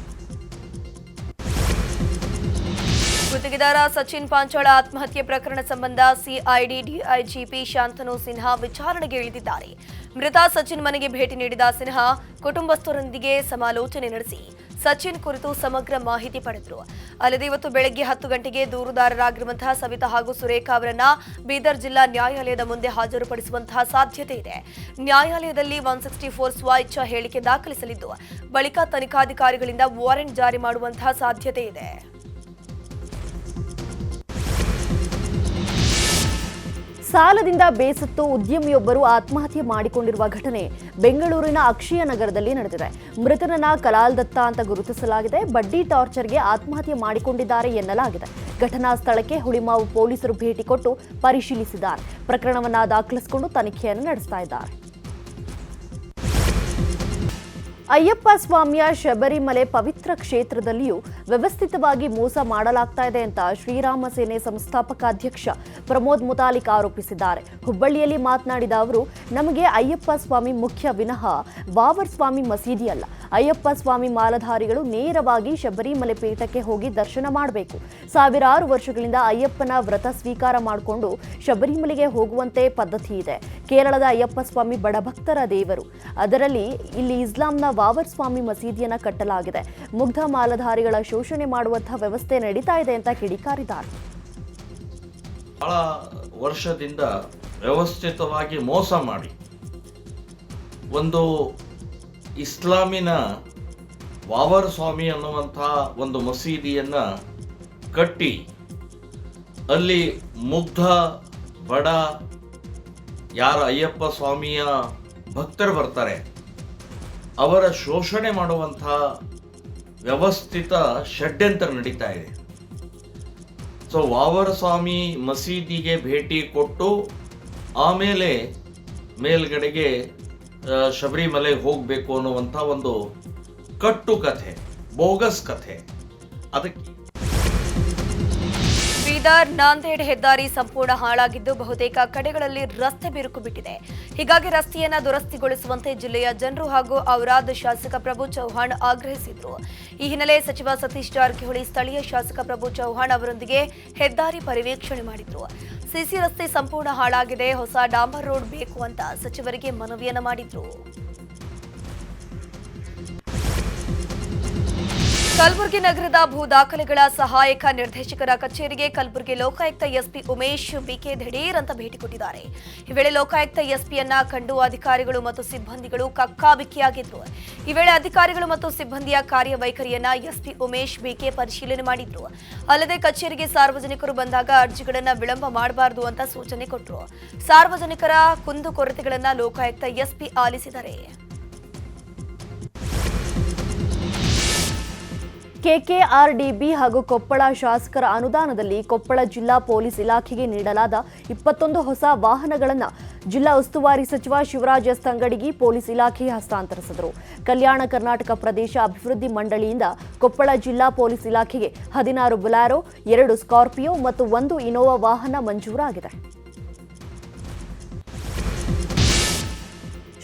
A: ಗುತ್ತಿಗೆದಾರ ಸಚಿನ್ ಪಾಂಚಾಳ ಆತ್ಮಹತ್ಯೆ ಪ್ರಕರಣ ಸಂಬಂಧ ಸಿಐಡಿ ಡಿಐಜಿಪಿ ಶಾಂತನು ಸಿನ್ಹಾ ವಿಚಾರಣೆಗೆ ಇಳಿದಿದ್ದಾರೆ. ಮೃತ ಸಚಿನ್ ಮನೆಗೆ ಭೇಟಿ ನೀಡಿದ ಸಿನ್ಹಾ ಕುಟುಂಬಸ್ಥರೊಂದಿಗೆ ಸಮಾಲೋಚನೆ ನಡೆಸಿ ಸಚಿನ್ ಕುರಿತು ಸಮಗ್ರ ಮಾಹಿತಿ ಪಡೆದರು. ಅಲ್ಲದೆ ಇವತ್ತು ಬೆಳಗ್ಗೆ 10 ಗಂಟೆಗೆ ದೂರುದಾರರಾಗಿರುವಂತಹ ಸವಿತಾ ಹಾಗೂ ಸುರೇಖಾ ಅವರನ್ನ ಬೀದರ್ ಜಿಲ್ಲಾ ನ್ಯಾಯಾಲಯದ ಮುಂದೆ ಹಾಜರುಪಡಿಸುವಂತಹ ಸಾಧ್ಯತೆ ಇದೆ. ನ್ಯಾಯಾಲಯದಲ್ಲಿ 164 ಸ್ವ-ಇಚ್ಛಾ ಹೇಳಿಕೆ ದಾಖಲಿಸಲಿದ್ದು ಬಳಿಕ ತನಿಖಾಧಿಕಾರಿಗಳಿಂದ ವಾರೆಂಟ್ ಜಾರಿ ಮಾಡುವಂತಹ ಸಾಧ್ಯತೆ ಇದೆ.
C: ಸಾಲದಿಂದ ಬೇಸತ್ತು ಉದ್ಯಮಿಯೊಬ್ಬರು ಆತ್ಮಹತ್ಯೆ ಮಾಡಿಕೊಂಡಿರುವ ಘಟನೆ ಬೆಂಗಳೂರಿನ ಅಕ್ಷಯ ನಗರದಲ್ಲಿ ನಡೆದಿದೆ. ಮೃತನನ್ನ ಕಲಾಲ್ ದತ್ತ ಅಂತ ಗುರುತಿಸಲಾಗಿದೆ. ಬಡ್ಡಿ ಟಾರ್ಚರ್ಗೆ ಆತ್ಮಹತ್ಯೆ ಮಾಡಿಕೊಂಡಿದ್ದಾರೆ ಎನ್ನಲಾಗಿದೆ. ಘಟನಾ ಸ್ಥಳಕ್ಕೆ ಹುಳಿಮಾವು ಪೊಲೀಸರು ಭೇಟಿ ಕೊಟ್ಟು ಪರಿಶೀಲಿಸಿದ್ದಾರೆ. ಪ್ರಕರಣವನ್ನ ದಾಖಲಿಸಿಕೊಂಡು ತನಿಖೆಯನ್ನು ನಡೆಸ್ತಾ ಇದ್ದಾರೆ. ಅಯ್ಯಪ್ಪ ಸ್ವಾಮಿಯ ಶಬರಿಮಲೆ ಪವಿತ್ರ ಕ್ಷೇತ್ರದಲ್ಲಿಯೂ ವ್ಯವಸ್ಥಿತವಾಗಿ ಮೋಸ ಮಾಡಲಾಗ್ತಾ ಇದೆ ಅಂತ ಶ್ರೀರಾಮ ಸೇನೆ ಸಂಸ್ಥಾಪಕ ಅಧ್ಯಕ್ಷ ಪ್ರಮೋದ್ ಮುತಾಲಿಕ್ ಆರೋಪಿಸಿದ್ದಾರೆ. ಹುಬ್ಬಳ್ಳಿಯಲ್ಲಿ ಮಾತನಾಡಿದ ಅವರು, ನಮಗೆ ಅಯ್ಯಪ್ಪ ಸ್ವಾಮಿ ಮುಖ್ಯ ವಿನಃ ವಾವರ್ ಸ್ವಾಮಿ ಮಸೀದಿ ಅಲ್ಲ. ಅಯ್ಯಪ್ಪ ಸ್ವಾಮಿ ಮಾಲಧಾರಿಗಳು ನೇರವಾಗಿ ಶಬರಿಮಲೆ ಪೀಠಕ್ಕೆ ಹೋಗಿ ದರ್ಶನ ಮಾಡಬೇಕು. ಸಾವಿರಾರು ವರ್ಷಗಳಿಂದ ಅಯ್ಯಪ್ಪನ ವ್ರತ ಸ್ವೀಕಾರ ಮಾಡಿಕೊಂಡು ಶಬರಿಮಲೆಗೆ ಹೋಗುವಂತೆ ಪದ್ಧತಿ ಇದೆ. ಕೇರಳದ ಅಯ್ಯಪ್ಪ ಸ್ವಾಮಿ ಬಡಭಕ್ತರ ದೇವರು. ಅದರಲ್ಲಿ ಇಲ್ಲಿ ಇಸ್ಲಾಂನ ವಾವರ್ ಸ್ವಾಮಿ ಮಸೀದಿಯನ್ನ ಕಟ್ಟಲಾಗಿದೆ. ಮುಗ್ಧ ಮಾಲಧಾರಿಗಳ ಶೋಷಣೆ ಮಾಡುವಂತಹ ವ್ಯವಸ್ಥೆ ನಡೀತಾ ಇದೆ ಅಂತ ಕಿಡಿಕಾರಿದ್ದಾರೆ.
K: ಬಹಳ ವರ್ಷದಿಂದ ವ್ಯವಸ್ಥಿತವಾಗಿ ಮೋಸ ಮಾಡಿ ಒಂದು ಇಸ್ಲಾಮಿನ ವಾವರ್ ಸ್ವಾಮಿ ಅನ್ನುವಂಥ ಒಂದು ಮಸೀದಿಯನ್ನ ಕಟ್ಟಿ ಅಲ್ಲಿ ಮುಗ್ಧ ಬಡ ಯಾರು ಅಯ್ಯಪ್ಪ ಸ್ವಾಮಿಯ ಭಕ್ತರು ಬರ್ತಾರೆ ಅವರ ಶೋಷಣೆ ಮಾಡುವಂಥ ವ್ಯವಸ್ಥಿತ ಷಡ್ಯಂತ್ರ ನಡೀತಾ ಇದೆ. ಸೊ ವಾವರ್ ಸ್ವಾಮಿ ಮಸೀದಿಗೆ ಭೇಟಿ ಕೊಟ್ಟು ಆಮೇಲೆ ಮೇಲ್ಗಡೆಗೆ ಶಬರಿಮಲೆಗೆ ಹೋಗಬೇಕು ಅನ್ನುವಂಥ ಒಂದು ಕಟ್ಟು ಕಥೆ, ಬೋಗಸ್ ಕಥೆ. ಅದಕ್ಕೆ
A: ಬೀದರ್ ನಾಂದೇಡ್ ಹೆದ್ದಾರಿ ಸಂಪೂರ್ಣ ಹಾಳಾಗಿದ್ದು ಬಹುತೇಕ ಕಡೆಗಳಲ್ಲಿ ರಸ್ತೆ ಬಿರುಕು ಬಿಟ್ಟಿದೆ. ಹೀಗಾಗಿ ರಸ್ತೆಯನ್ನ ದುರಸ್ತಿಗೊಳಿಸುವಂತೆ ಜಿಲ್ಲೆಯ ಜನರು ಹಾಗೂ ಔರಾದ್ ಶಾಸಕ ಪ್ರಭು ಚೌಹಾಣ್ ಆಗ್ರಹಿಸಿದ್ರು. ಈ ಹಿನ್ನೆಲೆ ಸಚಿವ ಸತೀಶ್ ಜಾರಕಿಹೊಳಿ ಸ್ಥಳೀಯ ಶಾಸಕ ಪ್ರಭು ಚೌಹಾಣ್ ಅವರೊಂದಿಗೆ ಹೆದ್ದಾರಿ ಪರಿವೀಕ್ಷಣೆ ಮಾಡಿದ್ರು. ಸಿಸಿ ರಸ್ತೆ ಸಂಪೂರ್ಣ ಹಾಳಾಗಿದೆ, ಹೊಸ ಡಾಂಬರ್ ರೋಡ್ ಬೇಕು ಅಂತ ಸಚಿವರಿಗೆ ಮನವಿಯನ್ನ ಮಾಡಿದ್ರು. ಕಲಬುರಗಿ ನಗರದ ಭೂ ದಾಖಲೆಗಳ ಸಹಾಯಕ ನಿರ್ದೇಶಕರ ಕಚೇರಿಗೆ ಕಲಬುರಗಿ ಲೋಕಾಯುಕ್ತ ಎಸ್ಪಿ ಉಮೇಶ್ ಬಿಕೆ ದಿಢೀರ್ ಅಂತ ಭೇಟಿ ಕೊಟ್ಟಿದ್ದಾರೆ. ಈ ವೇಳೆ ಲೋಕಾಯುಕ್ತ ಎಸ್ಪಿಯನ್ನ ಕಂಡು ಅಧಿಕಾರಿಗಳು ಮತ್ತು ಸಿಬ್ಬಂದಿಗಳು ಕಕ್ಕಾಬಿಕ್ಕಿಯಾಗಿದ್ರು. ಈ ವೇಳೆ ಅಧಿಕಾರಿಗಳು ಮತ್ತು ಸಿಬ್ಬಂದಿಯ ಕಾರ್ಯವೈಖರಿಯನ್ನ ಎಸ್ಪಿ ಉಮೇಶ್ ಬಿಕೆ ಪರಿಶೀಲನೆ ಮಾಡಿದ್ರು. ಅಲ್ಲದೆ ಕಚೇರಿಗೆ ಸಾರ್ವಜನಿಕರು ಬಂದಾಗ ಅರ್ಜಿಗಳನ್ನ ವಿಳಂಬ ಮಾಡಬಾರದು ಅಂತ ಸೂಚನೆ ಕೊಟ್ಟರು. ಸಾರ್ವಜನಿಕರ ಕುಂದುಕೊರತೆಗಳನ್ನ ಲೋಕಾಯುಕ್ತ ಎಸ್ಪಿ ಆಲಿಸಿದ್ದಾರೆ.
C: ಕೆಕೆಆರ್ಡಿಬಿ ಹಾಗೂ ಕೊಪ್ಪಳ ಶಾಸಕರ ಅನುದಾನದಲ್ಲಿ ಕೊಪ್ಪಳ ಜಿಲ್ಲಾ ಪೊಲೀಸ್ ಇಲಾಖೆಗೆ ನೀಡಲಾದ 21 ಹೊಸ ವಾಹನಗಳನ್ನು ಜಿಲ್ಲಾ ಉಸ್ತುವಾರಿ ಸಚಿವ ಶಿವರಾಜ್ ಎಸ್ ತಂಗಡಗಿ ಪೊಲೀಸ್ ಇಲಾಖೆಗೆ ಹಸ್ತಾಂತರಿಸಿದರು. ಕಲ್ಯಾಣ ಕರ್ನಾಟಕ ಪ್ರದೇಶ ಅಭಿವೃದ್ಧಿ ಮಂಡಳಿಯಿಂದ ಕೊಪ್ಪಳ ಜಿಲ್ಲಾ ಪೊಲೀಸ್ ಇಲಾಖೆಗೆ 16 ಬೊಲೆರೋ, 2 ಸ್ಕಾರ್ಪಿಯೋ ಮತ್ತು 1 ಇನೋವಾ ವಾಹನ ಮಂಜೂರಾಗಿದೆ.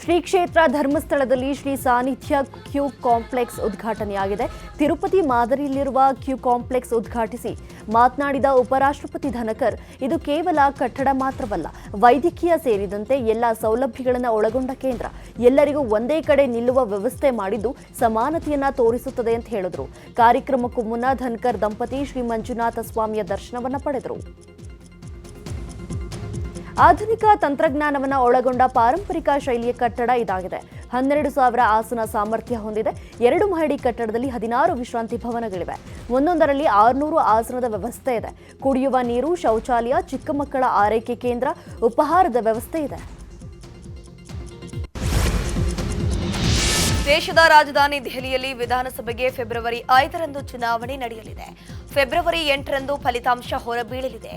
C: ಶ್ರೀ ಕ್ಷೇತ್ರ ಧರ್ಮಸ್ಥಳದಲ್ಲಿ ಶ್ರೀ ಸಾನ್ನಿಧ್ಯ ಕ್ಯೂ ಕಾಂಪ್ಲೆಕ್ಸ್ ಉದ್ಘಾಟನೆಯಾಗಿದೆ. ತಿರುಪತಿ ಮಾದರಿಯಲ್ಲಿರುವ ಕ್ಯೂ ಕಾಂಪ್ಲೆಕ್ಸ್ ಉದ್ಘಾಟಿಸಿ ಮಾತನಾಡಿದ ಉಪರಾಷ್ಟ್ರಪತಿ ಧನಕರ್, ಇದು ಕೇವಲ ಕಟ್ಟಡ ಮಾತ್ರವಲ್ಲ, ವೈದ್ಯಕೀಯ ಸೇರಿದಂತೆ ಎಲ್ಲ ಸೌಲಭ್ಯಗಳನ್ನು ಒಳಗೊಂಡ ಕೇಂದ್ರ. ಎಲ್ಲರಿಗೂ ಒಂದೇ ಕಡೆ ನಿಲ್ಲುವ ವ್ಯವಸ್ಥೆ ಮಾಡಿದ್ದು ಸಮಾನತೆಯನ್ನ ತೋರಿಸುತ್ತದೆ ಅಂತ ಹೇಳಿದ್ರು. ಕಾರ್ಯಕ್ರಮಕ್ಕೂ ಮುನ್ನ ಧನಕರ್ ದಂಪತಿ ಶ್ರೀ ಮಂಜುನಾಥ ಸ್ವಾಮಿಯ ದರ್ಶನವನ್ನ ಪಡೆದರು. ಆಧುನಿಕ ತಂತ್ರಜ್ಞಾನವನ್ನು ಒಳಗೊಂಡ ಪಾರಂಪರಿಕ ಶೈಲಿಯ ಕಟ್ಟಡ ಇದಾಗಿದೆ. 12,000 ಆಸನ ಸಾಮರ್ಥ್ಯ ಹೊಂದಿದೆ. 2 ಮಹಡಿ ಕಟ್ಟಡದಲ್ಲಿ 16 ವಿಶ್ರಾಂತಿ ಭವನಗಳಿವೆ. ಒಂದೊಂದರಲ್ಲಿ 600 ಆಸನದ ವ್ಯವಸ್ಥೆ ಇದೆ. ಕುಡಿಯುವ ನೀರು, ಶೌಚಾಲಯ, ಚಿಕ್ಕ ಮಕ್ಕಳ ಆರೈಕೆ ಕೇಂದ್ರ, ಉಪಹಾರದ ವ್ಯವಸ್ಥೆ ಇದೆ.
A: ದೇಶದ ರಾಜಧಾನಿ ದೆಹಲಿಯಲ್ಲಿ ವಿಧಾನಸಭೆಗೆ ಫೆಬ್ರವರಿ 5ರಂದು ಚುನಾವಣೆ ನಡೆಯಲಿದೆ. ಫೆಬ್ರವರಿ 8ರಂದು ಫಲಿತಾಂಶ ಹೊರಬೀಳಲಿದೆ.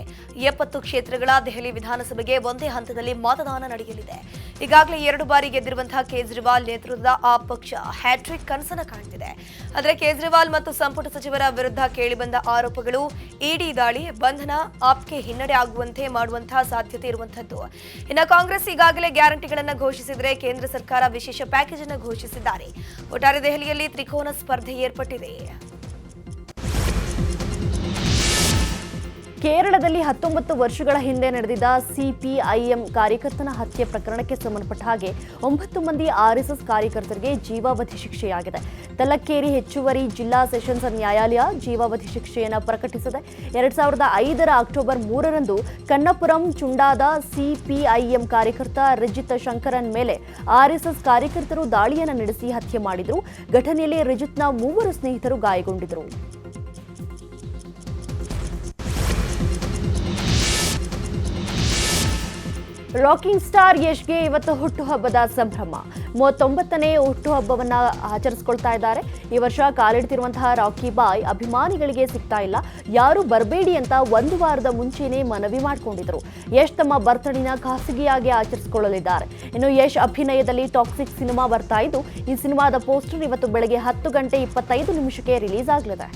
A: 70 ಕ್ಷೇತ್ರಗಳ ದೆಹಲಿ ವಿಧಾನಸಭೆಗೆ ಒಂದೇ ಹಂತದಲ್ಲಿ ಮತದಾನ ನಡೆಯಲಿದೆ. ಈಗಾಗಲೇ 2 ಬಾರಿ ಗೆದ್ದಿರುವಂತಹ ಕೇಜ್ರಿವಾಲ್ ನೇತೃತ್ವದ ಆ ಪಕ್ಷ ಹ್ಯಾಟ್ರಿಕ್ ಕನಸನ್ನು ಕಾಣುತ್ತಿದೆ. ಆದರೆ ಕೇಜ್ರಿವಾಲ್ ಮತ್ತು ಸಂಪುಟ ಸಚಿವರ ವಿರುದ್ಧ ಕೇಳಿಬಂದ ಆರೋಪಗಳು, ಇಡಿ ದಾಳಿ, ಬಂಧನ ಆಪ್ಗೆ ಹಿನ್ನಡೆ ಆಗುವಂತೆ ಮಾಡುವಂತಹ ಸಾಧ್ಯತೆ ಇರುವಂತದ್ದು. ಇನ್ನು ಕಾಂಗ್ರೆಸ್ ಈಗಾಗಲೇ ಗ್ಯಾರಂಟಿಗಳನ್ನು ಘೋಷಿಸಿದರೆ ಕೇಂದ್ರ ಸರ್ಕಾರ ವಿಶೇಷ ಪ್ಯಾಕೇಜ್ ಅನ್ನು ಘೋಷಿಸಿದ್ದಾರೆ. ಒಟ್ಟಾರೆ ದೆಹಲಿಯಲ್ಲಿ ತ್ರಿಕೋನ ಸ್ಪರ್ಧೆ ಏರ್ಪಟ್ಟಿದೆ.
C: ಕೇರಳದಲ್ಲಿ 19 ವರ್ಷಗಳ ಹಿಂದೆ ನಡೆದಿದ್ದ ಸಿಪಿಐಎಂ ಕಾರ್ಯಕರ್ತನ ಹತ್ಯೆ ಪ್ರಕರಣಕ್ಕೆ ಸಂಬಂಧಪಟ್ಟ ಹಾಗೆ 9 ಮಂದಿ ಆರ್ಎಸ್ಎಸ್ ಕಾರ್ಯಕರ್ತರಿಗೆ ಜೀವಾವಧಿ ಶಿಕ್ಷೆಯಾಗಿದೆ. ತಲಕ್ಕೇರಿ ಹೆಚ್ಚುವರಿ ಜಿಲ್ಲಾ ಸೆಷನ್ಸ್ ನ್ಯಾಯಾಲಯ ಜೀವಾವಧಿ ಶಿಕ್ಷೆಯನ್ನು ಪ್ರಕಟಿಸಿದೆ. 2005ರ ಅಕ್ಟೋಬರ್ 3ರಂದು ಕನ್ನಪುರಂ ಚುಂಡಾದ ಸಿಪಿಐಎಂ ಕಾರ್ಯಕರ್ತ ರಿಜಿತ್ ಶಂಕರನ್ ಮೇಲೆ ಆರ್ಎಸ್ಎಸ್ ಕಾರ್ಯಕರ್ತರು ದಾಳಿಯನ್ನು ನಡೆಸಿ ಹತ್ಯೆ ಮಾಡಿದರು. ಘಟನೆಯಲ್ಲಿ ರಿಜಿತ್ನ 3 ಸ್ನೇಹಿತರು ಗಾಯಗೊಂಡಿದ್ದರು. ರಾಕಿಂಗ್ ಸ್ಟಾರ್ ಯಶ್ಗೆ ಇವತ್ತು ಹುಟ್ಟುಹಬ್ಬದ ಸಂಭ್ರಮ. 39ನೇ ಹುಟ್ಟುಹಬ್ಬವನ್ನ ಆಚರಿಸಿಕೊಳ್ತಾ ಇದ್ದಾರೆ. ಈ ವರ್ಷ ಕಾಲಿಡ್ತಿರುವಂತಹ ರಾಕಿ ಬಾಯ್ ಅಭಿಮಾನಿಗಳಿಗೆ ಸಿಗ್ತಾ ಇಲ್ಲ, ಯಾರು ಬರಬೇಡಿ ಅಂತ ಒಂದು ವಾರದ ಮುಂಚೆನೇ ಮನವಿ ಮಾಡಿಕೊಂಡಿದ್ರು. ಯಶ್ ತಮ್ಮ ಬರ್ತಡೇನ ಖಾಸಗಿಯಾಗಿ ಆಚರಿಸಿಕೊಳ್ಳಲಿದ್ದಾರೆ. ಇನ್ನು ಯಶ್ ಅಭಿನಯದಲ್ಲಿ ಟಾಕ್ಸಿಕ್ ಸಿನಿಮಾ ಬರ್ತಾ ಇದ್ದು, ಈ ಸಿನಿಮಾದ ಪೋಸ್ಟರ್ ಇವತ್ತು ಬೆಳಗ್ಗೆ 10 ಗಂಟೆ 25 ನಿಮಿಷಕ್ಕೆ ರಿಲೀಸ್ ಆಗಲಿದೆ.